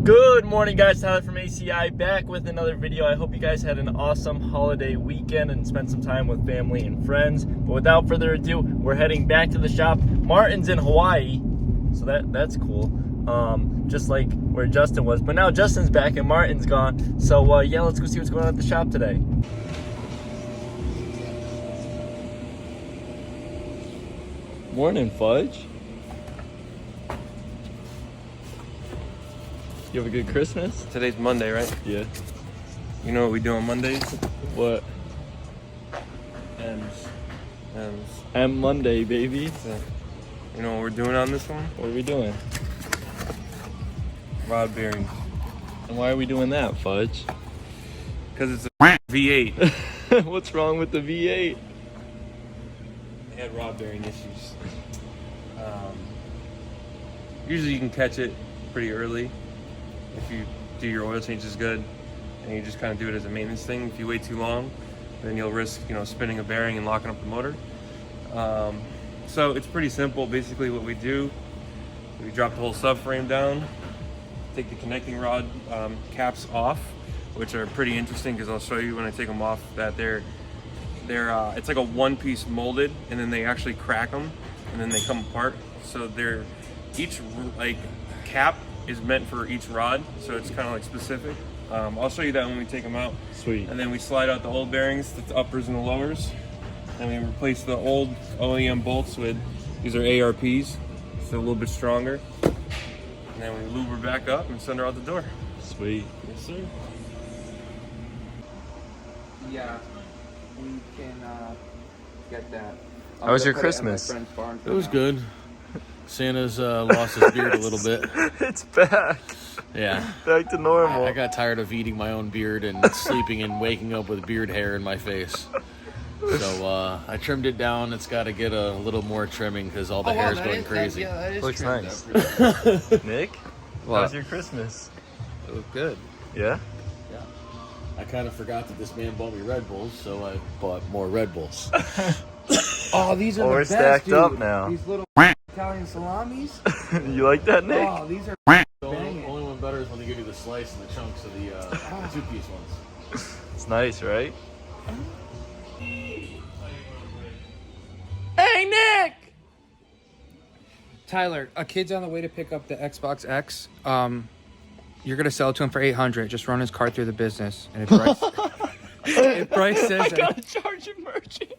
Good morning, guys. Tyler from ACI back with another video. I hope you guys had an awesome holiday weekend and spent some time with family and friends. But without further ado, we're heading back to the shop. Martin's in Hawaii, so that's cool. Just like where Justin was. But now Justin's back and Martin's gone. So yeah, let's go see what's going on at the shop today. Morning, Fudge. You have a good Christmas? Today's Monday, right? Yeah. You know what we do on Mondays? What? M's. M Monday, baby. So, you know what we're doing on this one? What are we doing? Rod bearings. And why are we doing that, Fudge? Because it's a V8. What's wrong with the V8? They had rod bearing issues. Usually you can catch it pretty early if you do your oil changes good and you just kind of do it as a maintenance thing. If you wait too long, then you'll risk, spinning a bearing and locking up the motor. So it's pretty simple. Basically what we do, we drop the whole subframe down, take the connecting rod caps off, which are pretty interesting because I'll show you when I take them off that they're it's like a one-piece molded, and then they actually crack them and then they come apart. So each cap is meant for each rod, so it's kind of like specific. I'll show you that when we take them out. Sweet. And then we slide out the old bearings, the uppers and the lowers, and we replace the old OEM bolts with, these are ARPs, so a little bit stronger. And then we lube her back up and send her out the door. Sweet. Yes, sir. Yeah, we can get that. How was your Christmas? It was good. Santa's lost his beard a little bit. It's back. Yeah. Back to normal. I got tired of eating my own beard and sleeping and waking up with beard hair in my face. So I trimmed it down. It's got to get a little more trimming because all the hair is going crazy. That is Looks trimmed nice. up. Nick, how was your Christmas? It was good. Yeah? Yeah. I kind of forgot that this man bought me Red Bulls, so I bought more Red Bulls. Oh, these are Well, the we're best, stacked dude. up now. These little Italian salamis. You like that, Nick? Oh, these are The banging. only one better is when they give you the slice and the chunks of the two-piece ones. It's nice, right? Hey, Nick! Tyler, a kid's on the way to pick up the Xbox X. You're gonna sell it to him for $800. Just run his card through the business, and if Bryce says I that, gotta charge a merchant.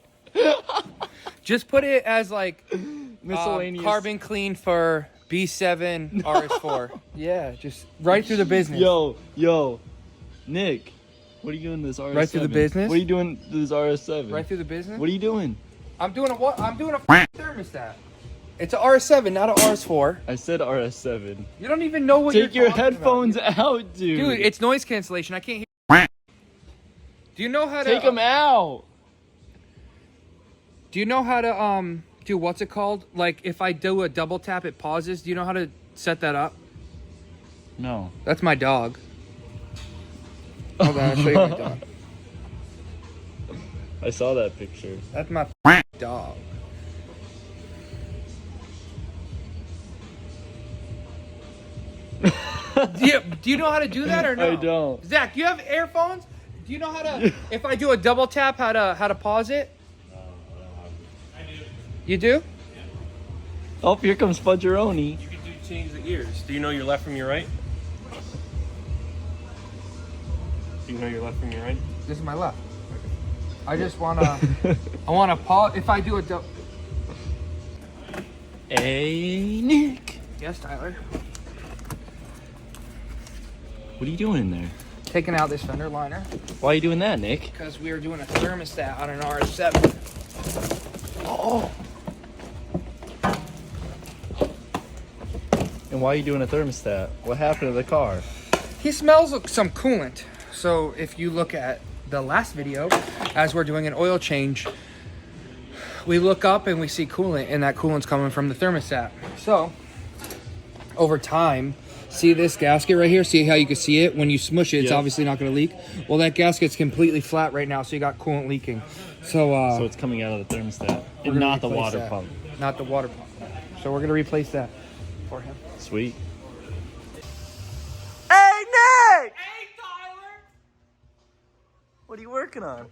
just put it as like Miscellaneous. carbon clean for B7 RS4. Yeah, just right through the business. Yo, Nick, what are you doing to this RS7? Right through the business? What are you doing to this RS7? Right through the business. What are you doing? I'm doing a what? I'm doing a thermostat. It's an RS7, not an RS4. I said RS7. You don't even know what Take you're your talking headphones about. out, dude. Dude, it's noise cancellation. I can't hear. Do you know how to Take them out. Do you know how to do what's it called? Like if I do a double tap, it pauses. Do you know how to set that up? No. That's my dog. Hold on, I'll show you my dog. I saw that picture. That's my dog. Do you know how to do that or no? I don't. Zach, you have earphones? Do you know how to? If I do a double tap, how to pause it? I do. You do? Oh, here comes Fudgeroni. You can change the ears. Do you know your left from your right? Do you know your left from your right? This is my left. I just wanna. I wanna pause. If I do a double. Hey, Nick. Yes, Tyler. What are you doing in there? Taking out this fender liner Why are you doing that, Nick? because we are doing a thermostat on an RS7. Oh. And why are you doing a thermostat? What happened to the car? He smells like some coolant. So if you look at the last video, as we're doing an oil change, we look up and we see coolant, and that coolant's coming from the thermostat. So over time, see this gasket right here? See how you can see it? When you smush it, it's Yes. obviously not going to leak. Well, that gasket's completely flat right now, so you got coolant leaking. So So it's coming out of the thermostat we're and gonna not the replace water that. pump. Not the water pump. So we're going to replace that for him. Sweet. Hey! What are you working on?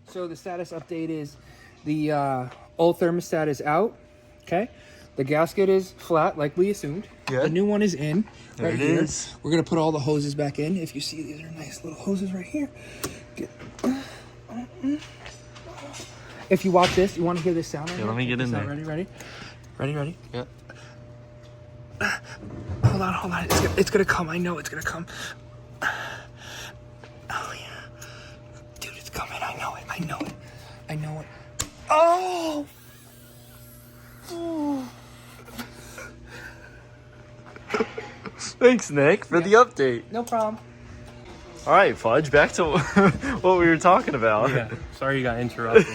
So the status update is the old thermostat is out. Okay. The gasket is flat, like we assumed. Yeah. The new one is in. There right it here. is. We're gonna put all the hoses back in. If you see, these are nice little hoses right here. If you watch this, you want to hear this sound? Right Yeah, let me get in there. Ready? Yeah. Hold on. It's gonna come. I know it's gonna come. Oh yeah, dude, it's coming. I know it. Oh. Thanks, Nick, for the update. No problem. All right, Fudge, back to what we were talking about. Yeah, sorry you got interrupted.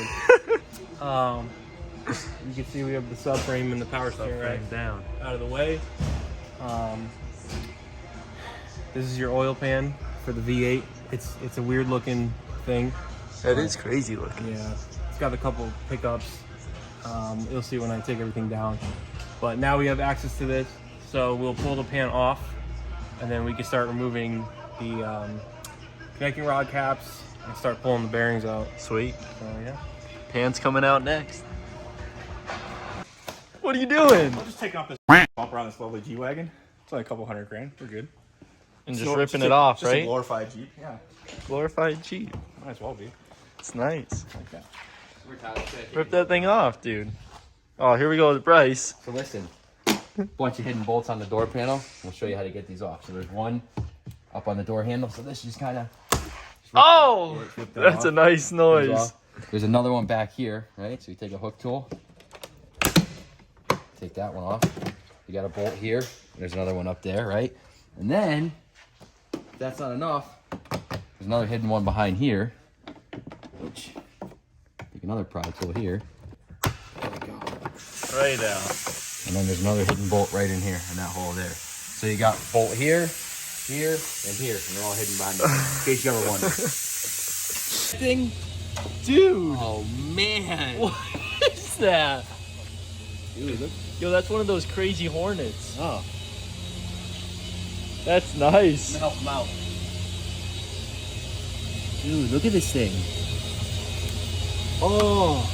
You can see we have the subframe and the power steering right down. out of the way. This is your oil pan for the V8. It's a weird looking thing. That is crazy looking. Yeah, it's got a couple pickups. You'll see when I take everything down. But now we have access to this, so we'll pull the pan off, and then we can start removing the connecting rod caps and start pulling the bearings out. Sweet. So yeah. Pan's coming out next. What are you doing? I'm just taking off this bumper on this lovely G-Wagon. It's only a couple $100,000. We're good. And just ripping it off, just right? A glorified Jeep. Yeah. Glorified Jeep. Might as well be. It's nice. Like that. Rip that thing off, dude. Oh, here we go with Bryce. So listen, bunch of hidden bolts on the door panel. We'll show you how to get these off. So there's one up on the door handle. So this just kind of. Oh, that's a nice noise. There's another one back here, right? So you take a hook tool, take that one off. You got a bolt here. There's another one up there, right? And then, if that's not enough, there's another hidden one behind here. Which, take another pry tool here. There we go. Right out. And then there's another hidden bolt right in here, in that hole there. So you got bolt here, here, and here, and they're all hidden behind it. In case you ever wonder. Thing, dude. Oh man! What is that? Dude, look. Yo, that's one of those crazy Hornets. Oh, That's nice. help him out. Dude, look at this thing. Oh.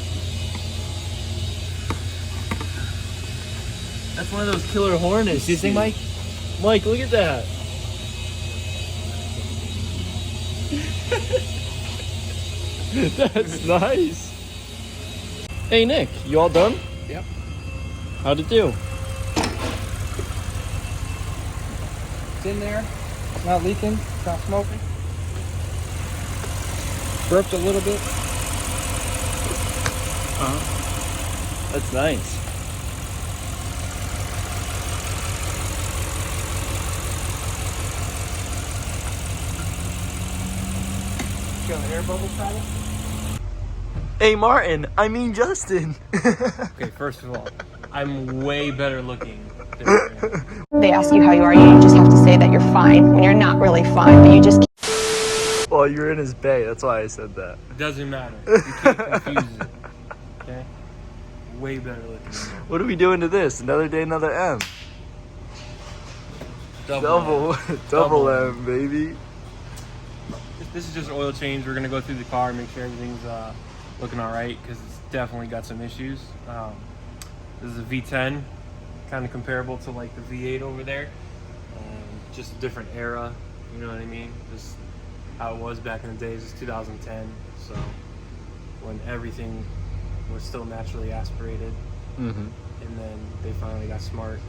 That's one of those killer Hornets. See this thing, Mike? Mike, look at that. That's nice. Hey, Nick, you all done? Yep. How'd it do? It's in there. It's not leaking. It's not smoking. Burped a little bit. That's nice. Got an air bubble paddle. Hey, Martin. I mean Justin. Okay, first of all, I'm way better looking than I am. They ask you how you are, you just have to say that you're fine when you're not really fine, but you just Well, you're in his bay. That's why I said that. It doesn't matter. You can't confuse it. Okay? Way better looking than me. What are we doing to this? Another day, another M. Double M, baby. This is just an oil change. We're gonna go through the car, make sure everything's looking all right, because it's definitely got some issues. This is a V10, kind of comparable to like the V8 over there. Just a different era, you know what I mean? Just how it was back in the days. It's 2010, so when everything was still naturally aspirated, and then they finally got smart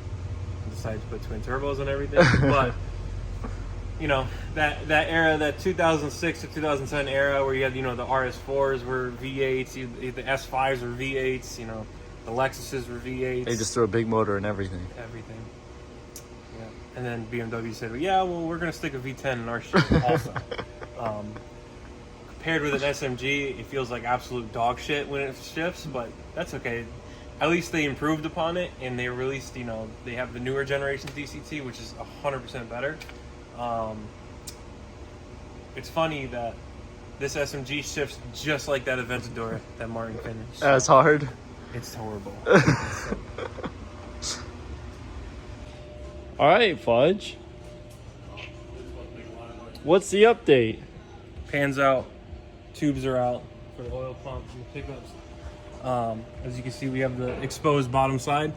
and decided to put twin turbos on everything. But you know, that era, that 2006 to 2010 era, where you had, you know, the RS4s were V8s, the S5s were V8s, you know, the Lexuses were V8s. They just threw a big motor and everything. Everything. Yeah. And then BMW said, well, yeah, well, we're gonna stick a V10 in our shit also. Compared with an SMG, it feels like absolute dog shit when it shifts, but that's okay. At least they improved upon it, and they released, you know, they have the newer generation DCT, which is 100% better. It's funny that this SMG shifts just like that Aventador that Martin finished. As hard. It's horrible. All right, Fudge. What's the update? Pans out, tubes are out for the oil pump and the pickups. As you can see, we have the exposed bottom side.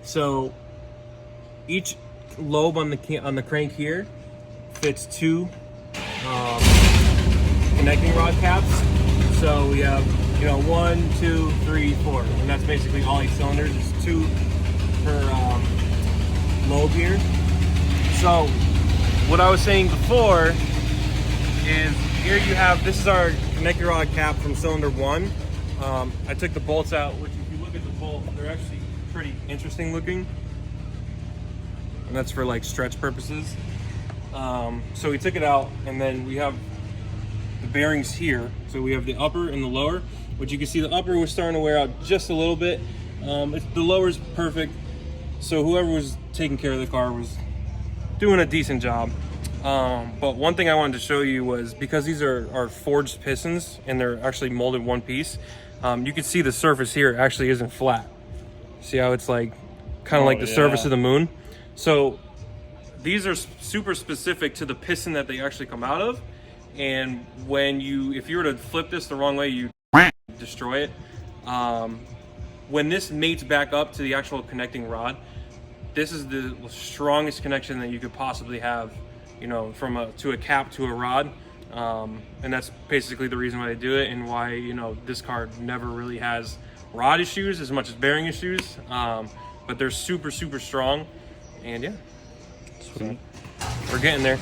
So each lobe on the crank here fits 2 connecting rod caps. So we have, you know, 1, 2, 3, 4, and that's basically all 8 cylinders. It's 2 per lobe here. So what I was saying before is here you have, this is our connecting rod cap from cylinder 1. I took the bolts out, which if you look at the bolt, they're actually pretty interesting looking. And that's for like stretch purposes. So we took it out, and then we have the bearings here. So we have the upper and the lower, which you can see the upper was starting to wear out just a little bit. The lower's perfect. So whoever was taking care of the car was doing a decent job. But one thing I wanted to show you was, because these are forged pistons and they're actually molded one piece, you can see the surface here actually isn't flat. See how it's like kind of like the surface of the moon? So these are super specific to the piston that they actually come out of. And if you were to flip this the wrong way, you destroy it. When this mates back up to the actual connecting rod, this is the strongest connection that you could possibly have, you know, to a cap to a rod. And that's basically the reason why they do it, and why, you know, this car never really has rod issues as much as bearing issues. But they're super strong, and yeah, so we're getting there.